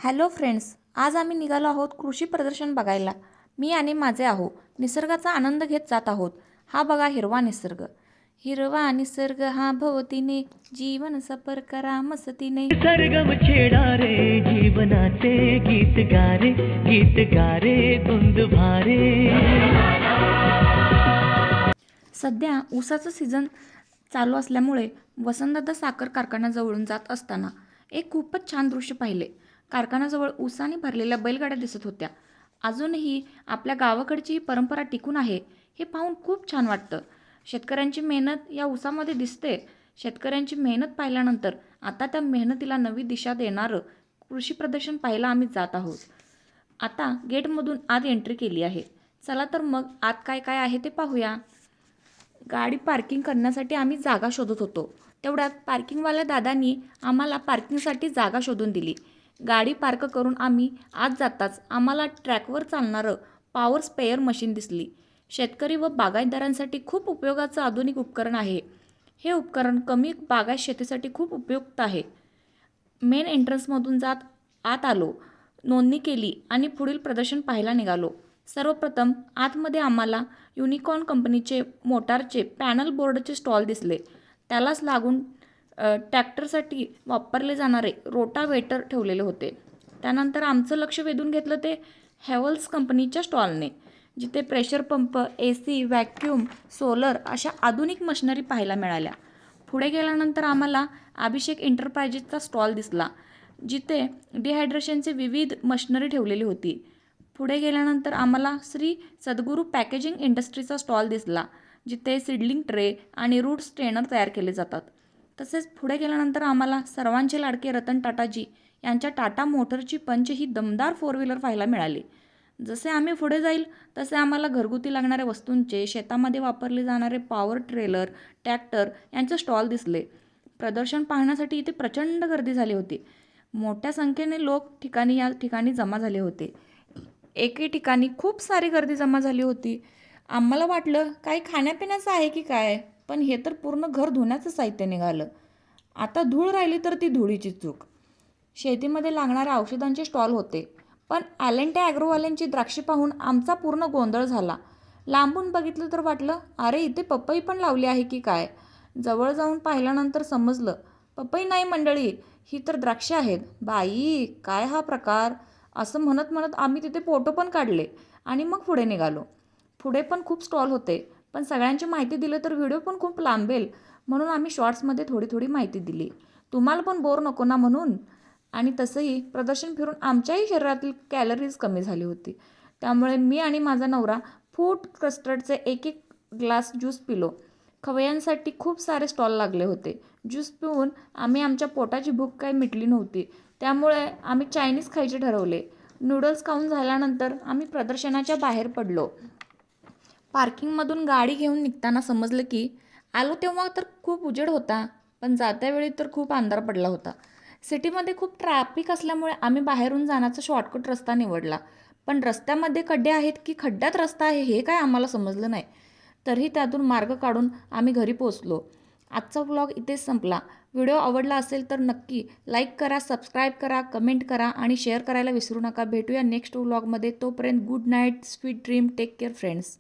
Hello friends, आज आम्ही निघालो आहोत कृषी प्रदर्शन बघायला. मी आणि माझे आहो निसर्गाचा आनंद घेत जात आहोत. हा बघा हिरवा निसर्ग. हिरवा निसर्ग हा भोवतीने, जीवन सफर करा मस्तीने. सरगम छेडा रे जीवनाचे गीत गारे, गीत गारे धुंद भारे. सध्या ऊसाचं सीझन चालू असल्यामुळे वसंतदादा साखर कारखान्याजवळून जात असताना एक खूपच छान दृश्य पाहिले. कारखान्याजवळ ऊसाने भरलेल्या बैलगाड्या दिसत होत्या. अजूनही आपल्या गावाकडची ही परंपरा टिकून आहे हे पाहून खूप छान वाटतं. शेतकऱ्यांची मेहनत या ऊसामध्ये दिसते. शेतकऱ्यांची मेहनत पाहिल्यानंतर आता त्या मेहनतीला नवी दिशा देणारं कृषी प्रदर्शन पाहायला आम्ही जात आहोत. आता गेटमधून आत एंट्री केली आहे. चला तर मग आत काय काय आहे ते पाहूया. गाडी पार्किंग करण्यासाठी आम्ही जागा शोधत होतो. तेवढ्यात पार्किंगवाल्या दादांनी आम्हाला पार्किंगसाठी जागा शोधून दिली. गाडी पार्क करून आम्ही आत जाताच आम्हाला ट्रॅकवर चालणारं पॉवर स्पेअर मशीन दिसली. शेतकरी व बागायतदारांसाठी खूप उपयोगाचं आधुनिक उपकरण आहे. हे उपकरण कमी बागायत शेतीसाठी खूप उपयुक्त आहे. मेन एंट्रन्समधून जात आत आलो, नोंदणी केली आणि पुढील प्रदर्शन पाहायला निघालो. सर्वप्रथम आतमध्ये आम्हाला युनिकॉर्न कंपनीचे मोटारचे पॅनल बोर्डचे स्टॉल दिसले. त्यालाच लागून ट्रॅक्टरसाठी वापरले जाणारे रोटावेटर ठेवलेले होते. त्यानंतर आमचं लक्ष वेधून घेतलं ते हॅव्हल्स कंपनीच्या स्टॉलने, जिथे pressure pump, AC, vacuum, solar अशा आधुनिक मशिनरी पाहायला मिळाल्या. पुढे गेल्यानंतर आम्हाला अभिषेक एंटरप्राइजेसचा स्टॉल दिसला, जिथे डिहायड्रेशनचे विविध मशिनरी ठेवलेली होती. पुढे गेल्यानंतर आम्हाला श्री सद्गुरू पॅकेजिंग इंडस्ट्रीचा स्टॉल दिसला, जिथे सीडलिंग ट्रे आणि रूट स्ट्रेनर तयार केले जातात. तसेच पुढे गेल्यानंतर आम्हाला सर्वांचे लाडके रतन टाटाजी यांच्या टाटा मोटरची पंच ही दमदार 4 व्हीलर पाहायला मिळाली. जसे आम्ही पुढे जाईल तसे आम्हाला घरगुती लागणाऱ्या वस्तूंचे, शेतामध्ये वापरले जाणारे पॉवर ट्रेलर, ट्रॅक्टर यांचे स्टॉल दिसले. प्रदर्शन पाहण्यासाठी इथे प्रचंड गर्दी झाली होती. मोठ्या संख्येने लोक या ठिकाणी जमा झाले होते. एके ठिकाणी खूप सारी गर्दी जमा झाली होती. आम्हाला वाटलं काही खाण्यापिण्याचं आहे की काय, पण हे तर पूर्ण घर धुण्याचं साहित्य निघालं. आता धूळ राहिली तर ती धुळीची चूक. शेतीमध्ये लागणाऱ्या औषधांचे स्टॉल होते, पण ॲलेंटे ॲग्रोवाल्यांची द्राक्षे पाहून आमचा पूर्ण गोंधळ झाला. लांबून बघितलं तर वाटलं, अरे इथे पपई पण लावली आहे की काय. जवळ जाऊन पाहिल्यानंतर समजलं, पपई नाही मंडळी, ही तर द्राक्षे आहेत. बाई, काय हा प्रकार, असं म्हणत म्हणत आम्ही तिथे फोटो पण काढले आणि मग पुढे निघालो. पुढे पण खूप स्टॉल होते, पण सगळ्यांची माहिती दिलं तर व्हिडिओ पण खूप लांबेल, म्हणून आम्ही शॉर्ट्समध्ये थोडी थोडी माहिती दिली. तुम्हाला पण बोर नको ना म्हणून. आणि तसंही प्रदर्शन फिरून आमच्याही शरीरातील कॅलरीज कमी झाली होती. त्यामुळे मी आणि माझा नवरा फ्रूट कस्टर्डचे एक एक ग्लास ज्यूस पिलो. खवय्यांसाठी खूप सारे स्टॉल लागले होते. ज्यूस पिऊन आम्ही आमच्या पोटाची भूक काही मिटली नव्हती. त्यामुळे आम्ही चायनीज खायचे ठरवले. नूडल्स खाऊन झाल्यानंतर आम्ही प्रदर्शनाच्या बाहेर पडलो. पार्किंगमधून गाडी घेऊन निघताना समजलं की आलो तेव्हा तर खूप उजेड होता, पण जात्यावेळी तर खूप अंधार पडला होता. सिटीमध्ये खूप ट्रॅफिक असल्यामुळे आम्ही बाहेरून जाण्याचा शॉर्टकट रस्ता निवडला. पण रस्त्यामध्ये खड्डे आहेत की खड्ड्यात रस्ता आहे हे काय आम्हाला समजलं नाही. तरीही त्यातून मार्ग काढून आम्ही घरी पोहोचलो. आजचा व्लॉग इथेच संपला. व्हिडिओ आवडला असेल तर नक्की लाईक करा, सबस्क्राईब करा, कमेंट करा आणि शेअर करायला विसरू नका. भेटूया नेक्स्ट व्लॉगमध्ये. तोपर्यंत good night, sweet dream, take care friends.